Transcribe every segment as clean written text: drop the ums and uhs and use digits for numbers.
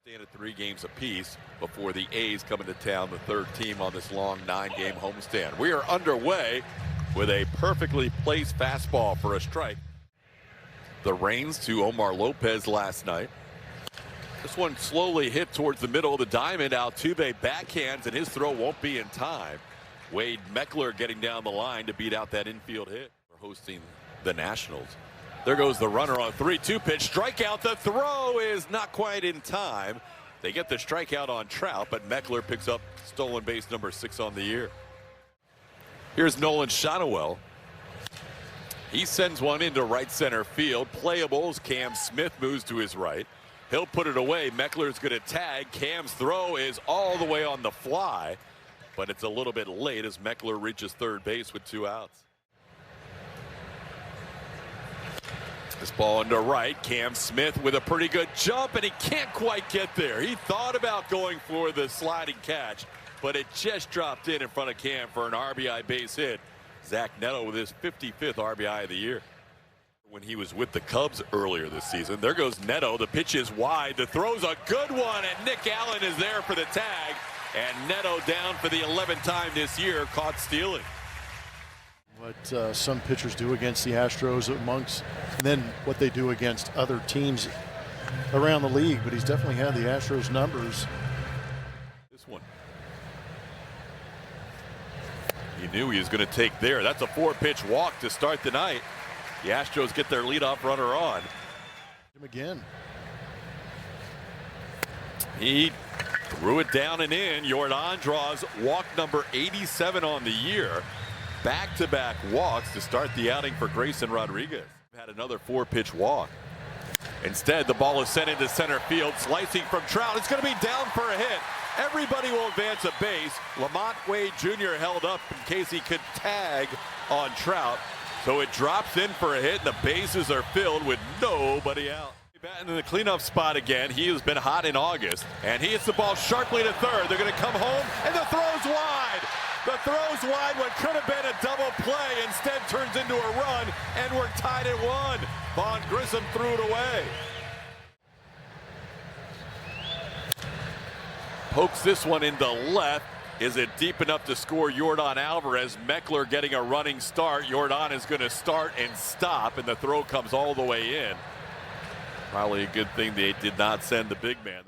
Stand at 3 games apiece before the A's come into town, the third team on this long 9-game homestand. We are underway with a perfectly placed fastball for a strike. The reins to Omar Lopez last night. This one slowly hit towards the middle of the diamond. Altuve backhands, and his throw won't be in time. Wade Meckler getting down the line to beat out that infield hit. We're hosting the Nationals. There goes the runner on 3-2 pitch. Strikeout. The throw is not quite in time. They get the strikeout on Trout, but Meckler picks up stolen base number 6 on the year. Here's Nolan Shotwell. He sends one into right center field. Playables. Cam Smith moves to his right. He'll put it away. Meckler's going to tag. Cam's throw is all the way on the fly, but it's a little bit late as Meckler reaches third base with 2 outs. This ball into right. Cam Smith with a pretty good jump, and he can't quite get there. He thought about going for the sliding catch, but it just dropped in front of Cam for an RBI base hit. Zach Neto with his 55th RBI of the year. When he was with the Cubs earlier this season. There goes Neto. The pitch is wide. The throw's a good one, and Nick Allen is there for the tag. And Neto down for the 11th time this year, caught stealing. What some pitchers do against the Astros amongst, and then what they do against other teams around the league. But he's definitely had the Astros numbers. This one. He knew he was going to take there. That's a 4-pitch walk to start the night. The Astros get their leadoff runner on. Him again. He threw it down and in. Jordan draws walk number 87 on the year. Back-to-back walks to start the outing for Grayson Rodriguez. Had another 4-pitch walk. Instead, the ball is sent into center field. Slicing from Trout. It's going to be down for a hit. Everybody will advance a base. Lamont Wade Jr. held up in case he could tag on Trout. So it drops in for a hit, and the bases are filled with nobody out. Batting in the cleanup spot again. He has been hot in August, and he hits the ball sharply to third. They're going to come home, and the throw's wide. The throw's wide. What could have been a double play instead turns into a run, and we're tied at 1. Vaughn Grissom threw it away. Pokes this one into left. Is it deep enough to score Yordan Alvarez? Meckler getting a running start. Yordan is going to start and stop, and the throw comes all the way in. Probably a good thing they did not send the big man.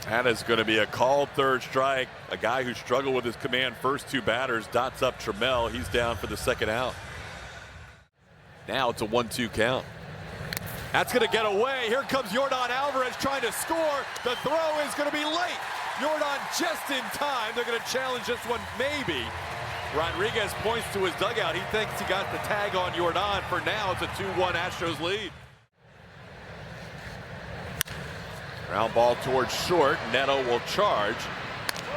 That is going to be a called third strike. A guy who struggled with his command first 2 batters dots up Trammell. He's down for the 2nd out. Now it's a 1-2 count. That's going to get away. Here comes Yordan Alvarez trying to score. The throw is going to be late. Yordan just in time. They're going to challenge this one maybe. Rodriguez points to his dugout. He thinks he got the tag on Yordan. For now, it's a 2-1 Astros lead. Ground ball towards short. Neto will charge.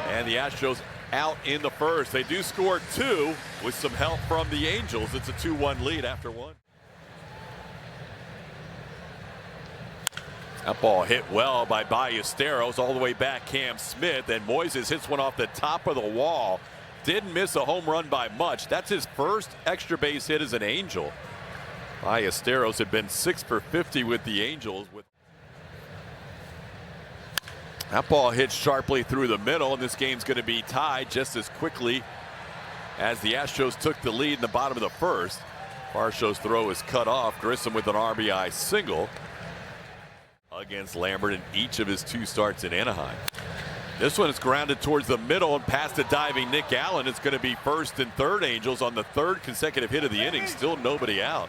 And the Astros out in the first. They do score 2 with some help from the Angels. It's a 2-1 lead after 1. That ball hit well by Ballesteros. All the way back Cam Smith, and Moises hits one off the top of the wall. Didn't miss a home run by much. That's his first extra base hit as an Angel. Ballesteros had been 6 for 50 with the Angels. That ball hit sharply through the middle, and this game's going to be tied just as quickly as the Astros took the lead in the bottom of the first. Varsho's throw is cut off. Grissom with an RBI single against Lambert in each of his 2 starts in Anaheim. This one is grounded towards the middle and past the diving Nick Allen. It's going to be first and third Angels on the 3rd consecutive hit of the inning. Still nobody out.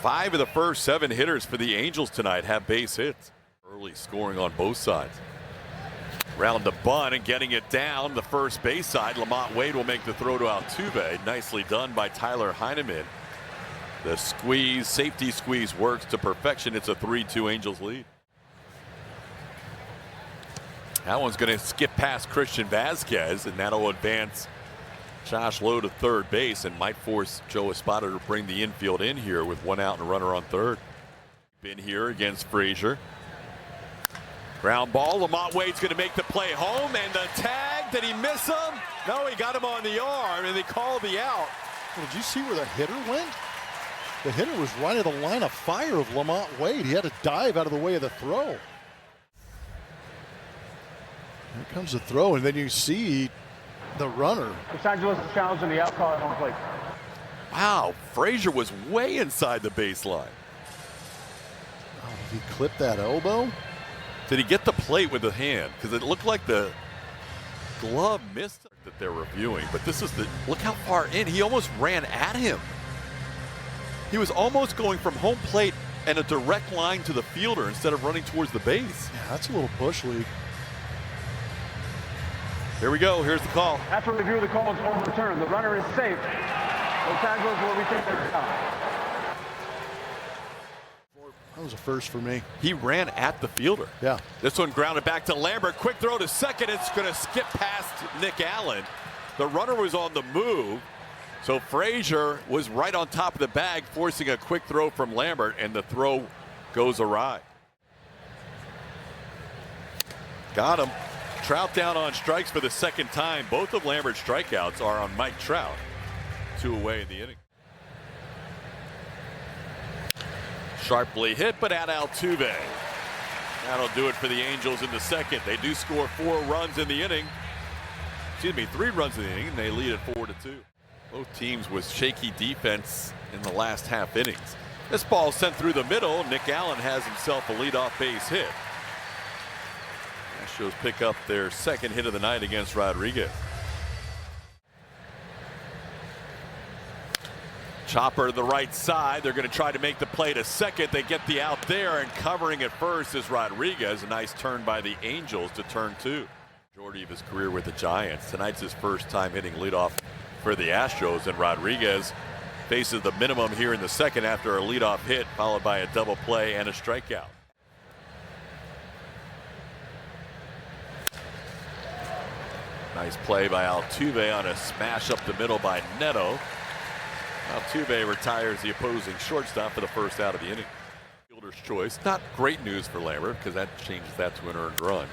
5 of the first 7 hitters for the Angels tonight have base hits. Early scoring on both sides. Round to bunt and getting it down the first base side. Lamont Wade will make the throw to Altuve. Nicely done by Tyler Heineman. The squeeze, safety squeeze works to perfection. It's a 3-2 Angels lead. That one's going to skip past Christian Vasquez, and that'll advance Josh Lowe to third base and might force Joe Espada to bring the infield in here with 1 out and a runner on third. Been here against Frazier. Ground ball. Lamont Wade's going to make the play home, and the tag. Did he miss him? No, he got him on the arm, and they called the out. Well, did you see where the hitter went? The hitter was right at the line of fire of Lamont Wade. He had to dive out of the way of the throw. Here comes the throw, and then you see the runner. Los Angeles is challenging the out call at home plate. Wow, Frazier was way inside the baseline. Oh, did he clip that elbow? Did he get the plate with the hand? Because it looked like the glove missed that they're reviewing. But this is look how far in. He almost ran at him. He was almost going from home plate and a direct line to the fielder instead of running towards the base. Yeah, that's a little bush league. Here we go. Here's the call. After review, the call is overturned. The runner is safe. Los Angeles will retain their down. That was a first for me. He ran at the fielder. Yeah. This one grounded back to Lambert. Quick throw to second. It's going to skip past Nick Allen. The runner was on the move. So Frazier was right on top of the bag, forcing a quick throw from Lambert, and the throw goes awry. Got him. Trout down on strikes for the second time. Both of Lambert's strikeouts are on Mike Trout. 2 away in the inning. Sharply hit, but at Altuve. That'll do it for the Angels in the second. They do score 4 runs in the inning. Excuse me, 3 runs in the inning, and they lead at 4-2. Both teams with shaky defense in the last half innings. This ball sent through the middle. Nick Allen has himself a leadoff base hit. Astros pick up their second hit of the night against Rodriguez. Chopper to the right side. They're going to try to make the play to second. They get the out there, and covering at first is Rodriguez. A nice turn by the Angels to turn 2. Majority of his career with the Giants. Tonight's his first time hitting leadoff for the Astros, and Rodriguez faces the minimum here in the second after a leadoff hit, followed by a double play and a strikeout. Nice play by Altuve on a smash up the middle by Neto. Altuve retires the opposing shortstop for the first out of the inning. Fielder's choice. Not great news for Lambert because that changes that to an earned run.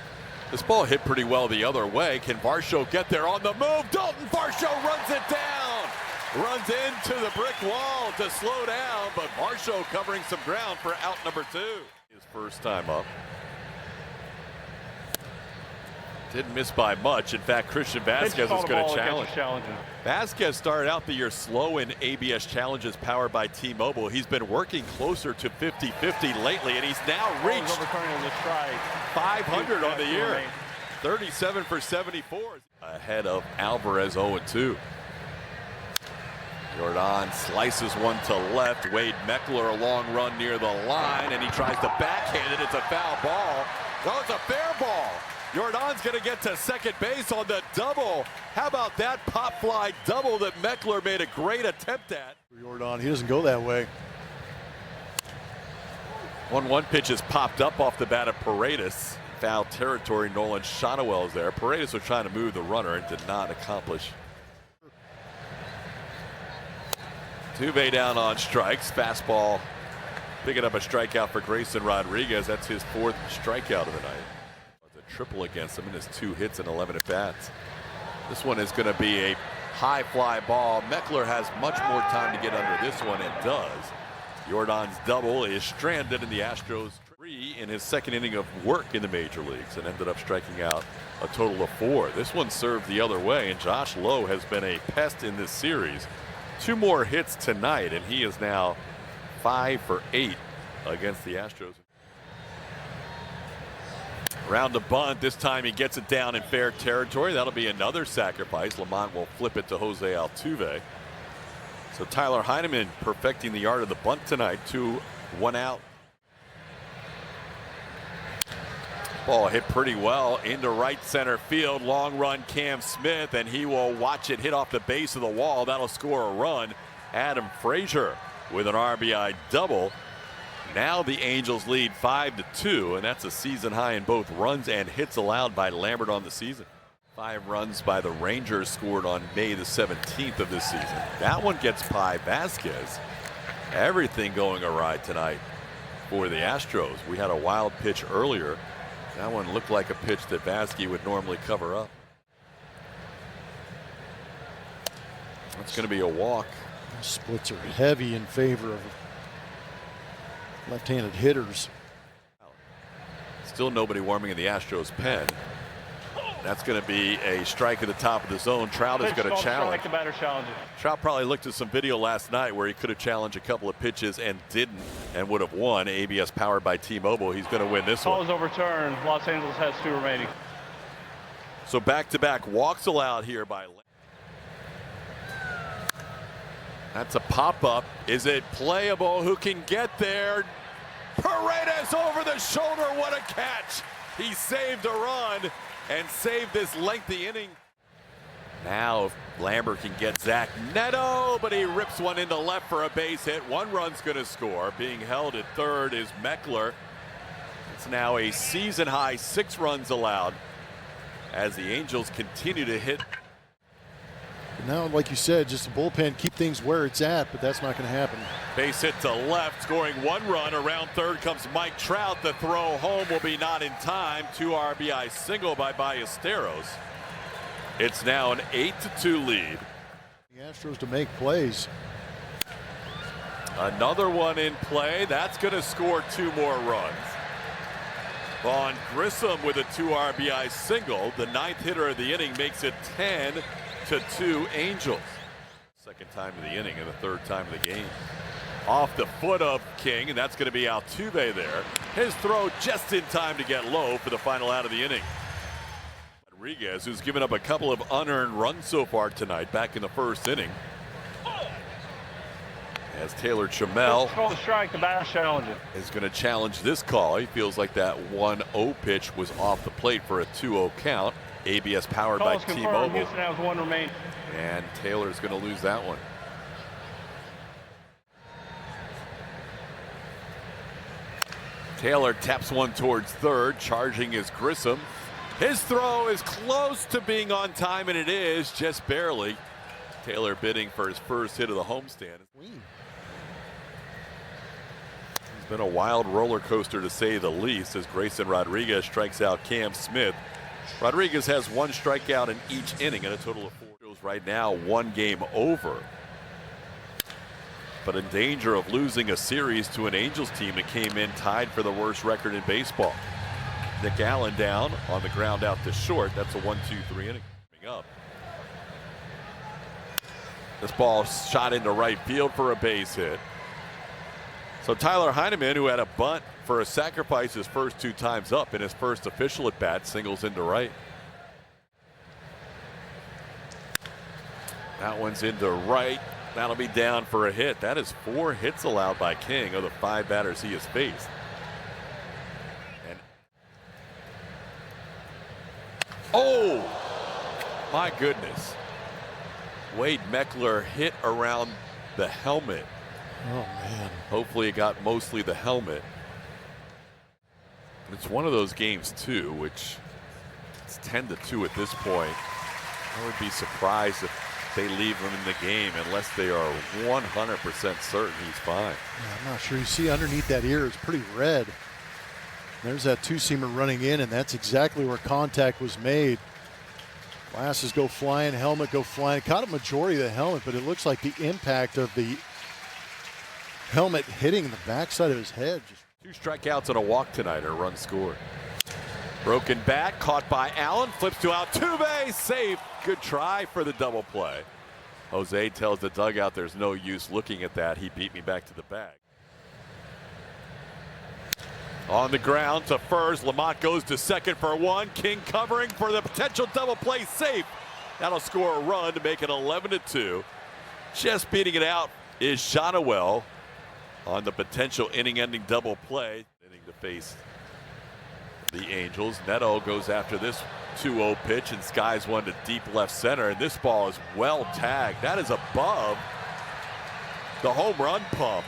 This ball hit pretty well the other way. Can Varsho get there on the move? Dalton Varsho runs it down. Runs into the brick wall to slow down, but Varsho covering some ground for out number 2. His first time up. Didn't miss by much. In fact, Christian Vasquez is going to challenge. Vasquez started out the year slow in ABS challenges powered by T-Mobile. He's been working closer to 50-50 lately, and he's now reached 500 on the year. 37 for 74. Ahead of Alvarez 0-2. Jordan slices one to left. Wade Meckler a long run near the line, and he tries to backhand it. It's a foul ball. No, it's a fair ball. Jordan's going to get to second base on the double. How about that pop fly double that Meckler made a great attempt at? Jordan, he doesn't go that way. 1-1 pitch is popped up off the bat of Paredes. Foul territory. Nolan Shotwell's there. Paredes was trying to move the runner and did not accomplish. Tuve down on strikes. Fastball picking up a strikeout for Grayson Rodriguez. That's his 4th strikeout of the night. Triple against him in his 2 hits and 11 at-bats. This one is going to be a high fly ball. Meckler has much more time to get under this one, and does. Jordan's double is stranded in the Astros 3 in his second inning of work in the major leagues, and ended up striking out a total of 4. This one served the other way, and Josh Lowe has been a pest in this series. 2 more hits tonight, and he is now 5 for 8 against the Astros. Round to bunt. This time he gets it down in fair territory. That'll be another sacrifice. Lamont will flip it to Jose Altuve. So Tyler Heineman perfecting the art of the bunt tonight. 2-1 out. Ball hit pretty well into right center field. Long run Cam Smith, and he will watch it hit off the base of the wall. That'll score a run. Adam Frazier with an RBI double. Now the Angels lead 5-2, and that's a season high in both runs and hits allowed by Lambert on the season. 5 runs by the Rangers scored on May the 17th of this season. That one gets by Vasquez. Everything going awry tonight for the Astros. We had a wild pitch earlier. That one looked like a pitch that Vasquez would normally cover up. That's going to be a walk. Splits are heavy in favor of left-handed hitters. Still nobody warming in the Astros pen. That's going to be a strike at the top of the zone. Trout is going to challenge. The batter challenges. Trout probably looked at some video last night where he could have challenged a couple of pitches and didn't, and would have won. ABS powered by T-Mobile. He's going to win this Call one. is overturned. Los Angeles has 2 remaining. So back-to-back walks allowed here by. That's a pop-up. Is it playable? Who can get there? Paredes over the shoulder. What a catch. He saved a run and saved this lengthy inning. Now if Lambert can get Zach Neto, but he rips one into left for a base hit. 1 run's going to score. Being held at third is Meckler. It's now a season-high 6 runs allowed as the Angels continue to hit. Now, like you said, just a bullpen, keep things where it's at, but that's not going to happen. Base hit to left, scoring 1 run. Around third comes Mike Trout. The throw home will be not in time. 2 RBI single by Ballesteros. It's now an 8-2 lead. The Astros to make plays. Another one in play. That's going to score 2 more runs. Vaughn Grissom with a 2 RBI single. The 9th hitter of the inning makes it 10-2 Angels. Second time of the inning and the 3rd time of the game. Off the foot of King, and that's going to be Altuve there. His throw just in time to get low for the final out of the inning. Rodriguez, who's given up a couple of unearned runs so far tonight, back in the 1st inning. As Taylor Chamel Call the strike, the batter challenges. is going to challenge this call. He feels like that 1-0 pitch was off the plate for a 2-0 count. ABS powered by T-Mobile. Houston has 1 remaining. And Taylor's going to lose that one. Taylor taps one towards third. Charging is Grissom. His throw is close to being on time, and it is just barely. Taylor bidding for his first hit of the homestand. It's been a wild roller coaster to say the least as Grayson Rodriguez strikes out Cam Smith. Rodriguez has 1 strikeout in each inning and a total of 4. Right now 1 game over, but in danger of losing a series to an Angels team that came in tied for the worst record in baseball. Nick Allen down on the ground out to short. That's a 1-2-3 inning coming up. This ball shot into right field for a base hit. So Tyler Heineman, who had a bunt for a sacrifice his first 2 times up in his first official at bat, singles into right. That one's into right. That'll be down for a hit. That is 4 hits allowed by King of the 5 batters he has faced. And oh my goodness. Wade Meckler hit around the helmet. Oh man. Hopefully it got mostly the helmet. It's one of those games too, which it's 10-2 at this point. I would be surprised if they leave him in the game unless they are 100% certain he's fine. Yeah, I'm not sure. You see underneath that ear, it's pretty red. There's that 2-seamer running in, and that's exactly where contact was made. Glasses go flying, helmet go flying. Caught a majority of the helmet, but it looks like the impact of the helmet hitting the backside of his head. 2 strikeouts and a walk tonight, or run scored. Broken bat, caught by Allen, flips to Altuve, safe. Good try for the double play. Jose tells the dugout there's no use looking at that. He beat me back to the bag. On the ground to first. Lamont goes to second for 1. King covering for the potential double play, safe. That'll score a run to make it 11-2. Just beating it out is Shotwell on the potential inning-ending double play. Inning to face the Angels. Neto goes after this 2-0 pitch and skies one to deep left center, and this ball is well tagged. That is above the home run pump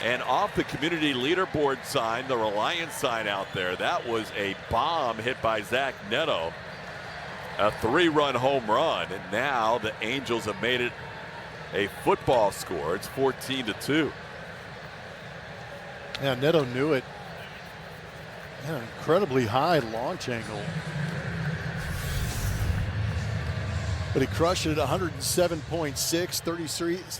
and off the community leaderboard sign, the Reliance sign out there. That was a bomb hit by Zach Neto. A 3-run home run, and now the Angels have made it a football score. It's 14-2. Yeah, Neto knew it. Yeah, incredibly high launch angle. But he crushed it at 107.6,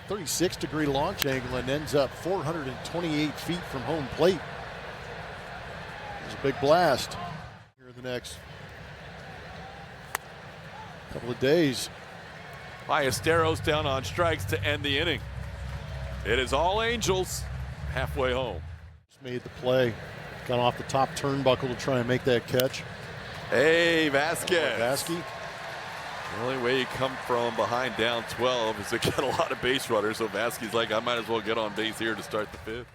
36-degree launch angle, and ends up 428 feet from home plate. It was a big blast. Here in the next couple of days. Ballesteros down on strikes to end the inning. It is all Angels halfway home. Just made the play. Got off the top turnbuckle to try and make that catch. Hey, Vasquez. Vasquez. The only way you come from behind down 12 is to get a lot of base runners. So Vasquez's like, I might as well get on base here to start the fifth.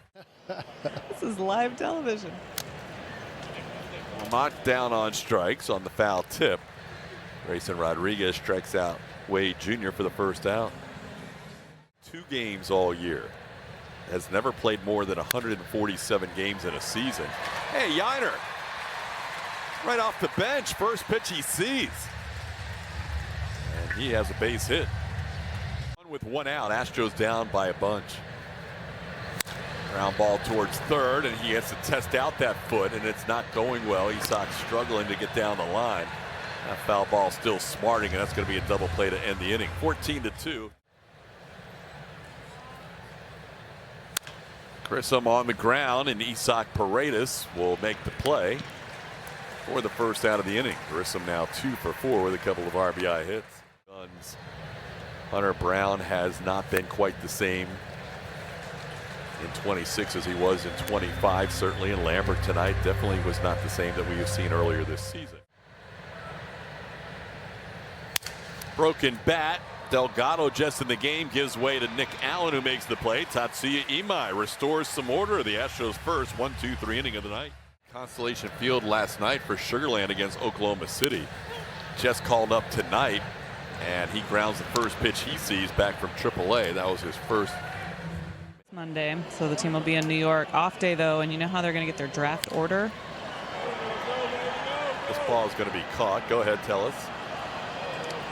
This is live television. Lamont down on strikes on the foul tip. Grayson Rodriguez strikes out Wade Jr. for the first out. 2 games all year. Has never played more than 147 games in a season. Hey, Yiner. Right off the bench. First pitch he sees. And he has a base hit. With 1 out, Astros down by a bunch. Ground ball towards third, and he has to test out that foot, and it's not going well. Isak's struggling to get down the line. That foul ball still smarting, and that's going to be a double play to end the inning. 14-2. Grissom on the ground, and Isak Paredes will make the play for the first out of the inning. Grissom now 2 for 4 with a couple of RBI hits. Guns. Hunter Brown has not been quite the same in 26 as he was in 25, certainly, and Lambert tonight definitely was not the same that we have seen earlier this season. Broken bat. Delgado just in the game gives way to Nick Allen, who makes the play. Tatsuya Imai restores some order. The Astros' first 1-2-3 inning of the night. Constellation Field last night for Sugarland against Oklahoma City. Just called up tonight, and he grounds the first pitch he sees back from AAA. That was his first. Monday, so the team will be in New York. Off day, though, and you know how they're going to get their draft order? This ball is going to be caught. Go ahead, tell us.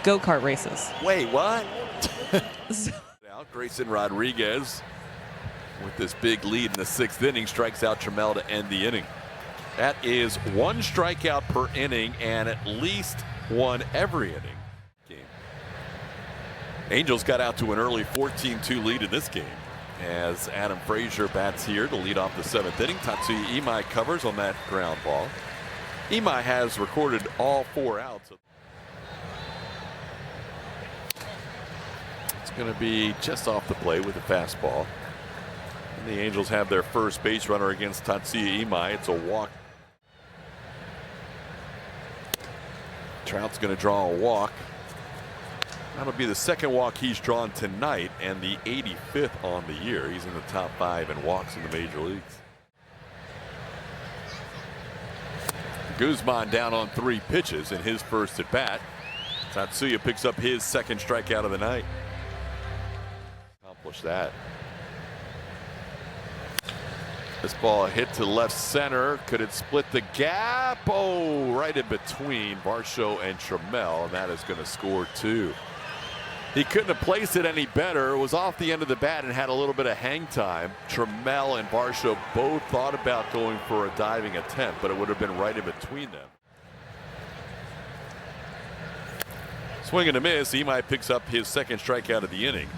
Go-kart races. Wait, what? Now Grayson Rodriguez with this big lead in the 6th inning strikes out Trammell to end the inning. That is 1 strikeout per inning and at least 1 every inning. Angels got out to an early 14-2 lead in this game as Adam Frazier bats here to lead off the 7th inning. Tatsuya Imai covers on that ground ball. Imai has recorded all 4 outs. It's going to be just off the plate with a fastball. And the Angels have their first base runner against Tatsuya Imai. It's a walk. Trout's going to draw a walk. That'll be the 2nd walk he's drawn tonight and the 85th on the year. He's in the top 5 in walks in the major leagues. Guzman down on 3 pitches in his first at bat. Tatsuya picks up his 2nd strikeout of the night. Accomplish that. This ball hit to left center. Could it split the gap? Oh, right in between Varsho and Trammell, and that is going to score 2. He couldn't have placed it any better. It was off the end of the bat and had a little bit of hang time. Trammell and Varsho both thought about going for a diving attempt, but it would have been right in between them. Swing and a miss. Imai picks up his 2nd strikeout of the inning.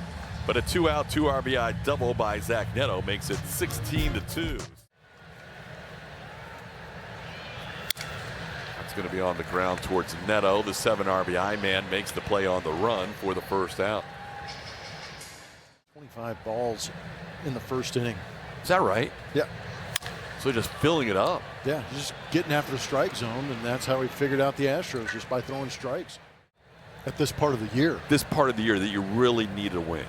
But a 2-out, 2 RBI double by Zach Neto makes it 16-2. That's going to be on the ground towards Neto. The 7 RBI man makes the play on the run for the first out. 25 balls in the 1st inning. Is that right? Yeah. So just filling it up. Yeah, just getting after the strike zone, and that's how he figured out the Astros, just by throwing strikes at this part of the year. This part of the year that you really need to win.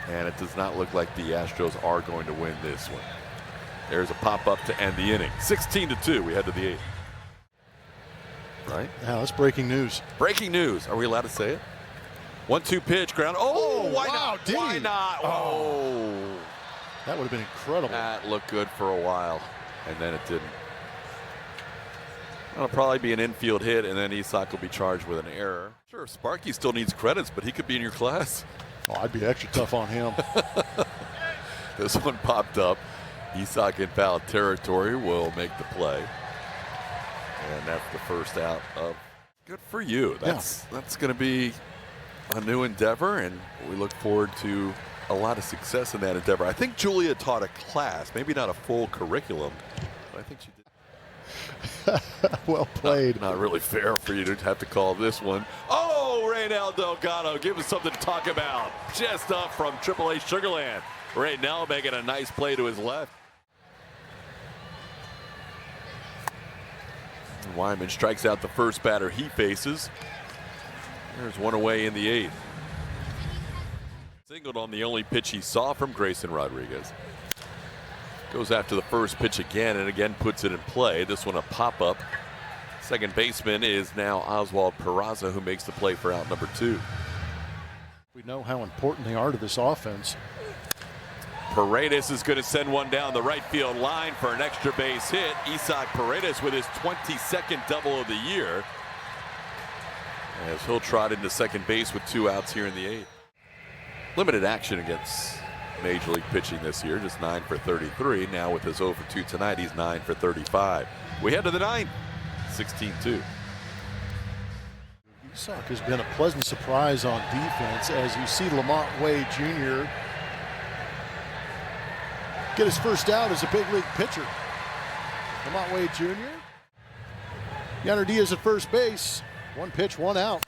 And it does not look like the Astros are going to win this one. There's a pop-up to end the inning. 16-2. We head to the 8th. Right? Yeah, that's breaking news. Breaking news. Are we allowed to say it? 1-2 pitch, ground. Oh, why wow, not? Why not? Oh. That would have been incredible. That looked good for a while, and then it didn't. That'll probably be an infield hit, and then Isak will be charged with an error. Sure, Sparky still needs credits, but he could be in your class. Oh, I'd be extra tough on him. This one popped up. Isak in foul territory will make the play. And that's the first out of Good for you. That's going to be a new endeavor, and we look forward to a lot of success in that endeavor. I think Julia taught a class, maybe not a full curriculum, but I think she did. Well played. Not really fair for you to have to call this one. Oh, Raynell Delgado, give us something to talk about. Just up from AAA Sugarland. Raynell making a nice play to his left. Wyman strikes out the first batter he faces. There's one away in the 8th. Singled on the only pitch he saw from Grayson Rodriguez. Goes after the first pitch again and again puts it in play. This one a pop-up. Second baseman is now Oswald Peraza, who makes the play for out number 2. We know how important they are to this offense. Paredes is going to send one down the right field line for an extra base hit. Isaac Paredes with his 22nd double of the year, as he'll trot into second base with 2 outs here in the 8th. Limited action against Major League pitching this year, just 9 for 33. Now with his 0 for 2 tonight, he's 9 for 35. We head to the 9th, 16-2. Isak has been a pleasant surprise on defense, as you see Lamont Wade Jr. get his first out as a big league pitcher. Lamont Wade Jr. Yanner Diaz at first base. 1 pitch, 1 out.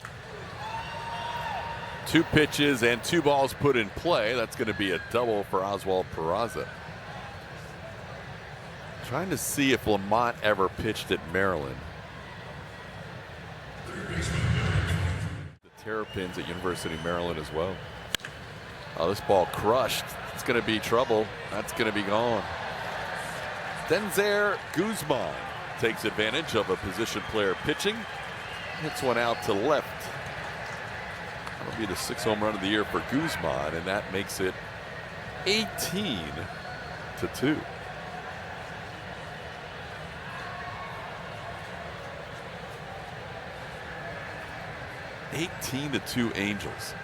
2 pitches and 2 balls put in play. That's going to be a double for Oswald Peraza. Trying to see if Lamont ever pitched at Maryland. The Terrapins at University of Maryland as well. Oh, this ball crushed. It's going to be trouble. That's going to be gone. Denzer Guzman takes advantage of a position player pitching. Hits one out to left. That'll be the 6th home run of the year for Guzman, and that makes it 18-2. 18-2 Angels.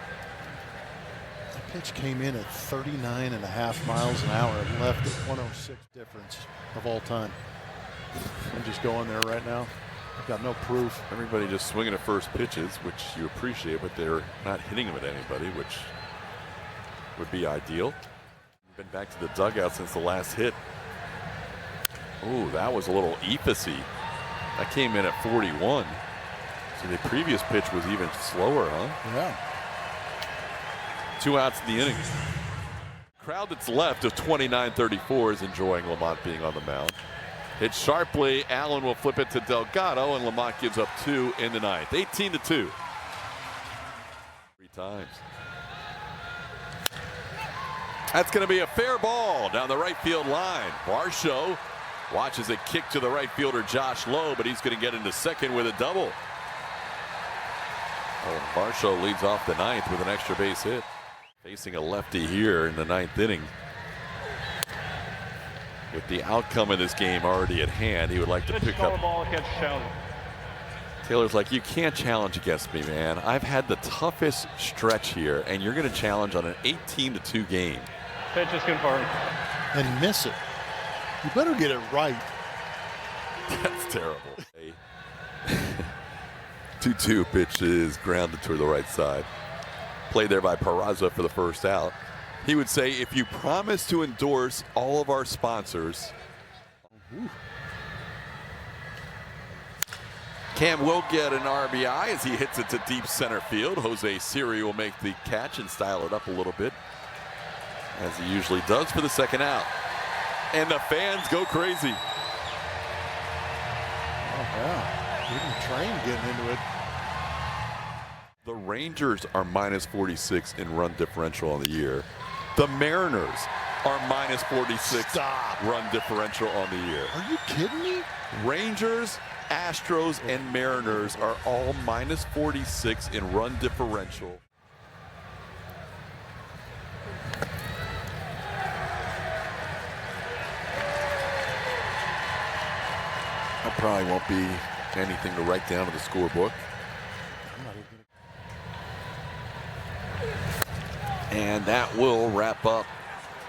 The pitch came in at 39.5 miles an hour and left at 106 difference of all time. I'm just going there right now. I've got no proof. Everybody just swinging at first pitches, which you appreciate, but they're not hitting them at anybody, which would be ideal. Been back to the dugout since the last hit. Ooh, that was a little eepusy. That came in at 41. So the previous pitch was even slower, huh? Yeah. 2 outs in the inning. Crowd that's left of 29-34 is enjoying Lamont being on the mound. Hit sharply. Allen will flip it to Delgado, and Lamont gives up 2 in the 9th. 18-2. 3 times. That's going to be a fair ball down the right field line. Varsho watches it kick to the right fielder Josh Lowe, but he's going to get into second with a double. Oh, Varsho leads off the 9th with an extra base hit. Facing a lefty here in the 9th inning. With the outcome of this game already at hand, he would like to pick up. Ball against Taylor's like, you can't challenge against me, man. I've had the toughest stretch here, and you're going to challenge on an 18-2 game. Pitch is confirmed. And miss it. You better get it right. That's terrible. 2-2 pitch is grounded toward the right side. Played there by Peraza for the first out. He would say, if you promise to endorse all of our sponsors. Cam will get an RBI as he hits it to deep center field. Jose Siri will make the catch and style it up a little bit, as he usually does for the second out. And the fans go crazy. Oh, yeah. Even Train getting into it. The Rangers are minus 46 in run differential on the year. The Mariners are minus 46 run differential on the year. Are you kidding me? Rangers, Astros, and Mariners are all minus 46 in run differential. That probably won't be anything to write down in the scorebook. And that will wrap up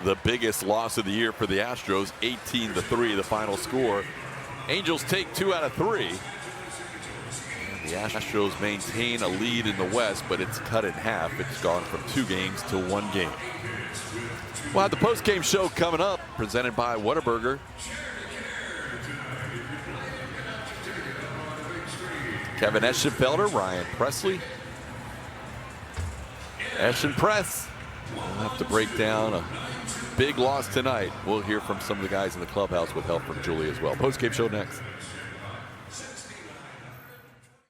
the biggest loss of the year for the Astros. 18-3, the final score. Angels take 2 out of 3. The Astros maintain a lead in the West, but it's cut in half. It's gone from 2 games to 1 game. We'll have the post-game show coming up, presented by Whataburger. Kevin Eschenfelder, Ryan Presley. Eschen Press. We'll have to break down a big loss tonight. We'll hear from some of the guys in the clubhouse with help from Julie as well. Post-game show next.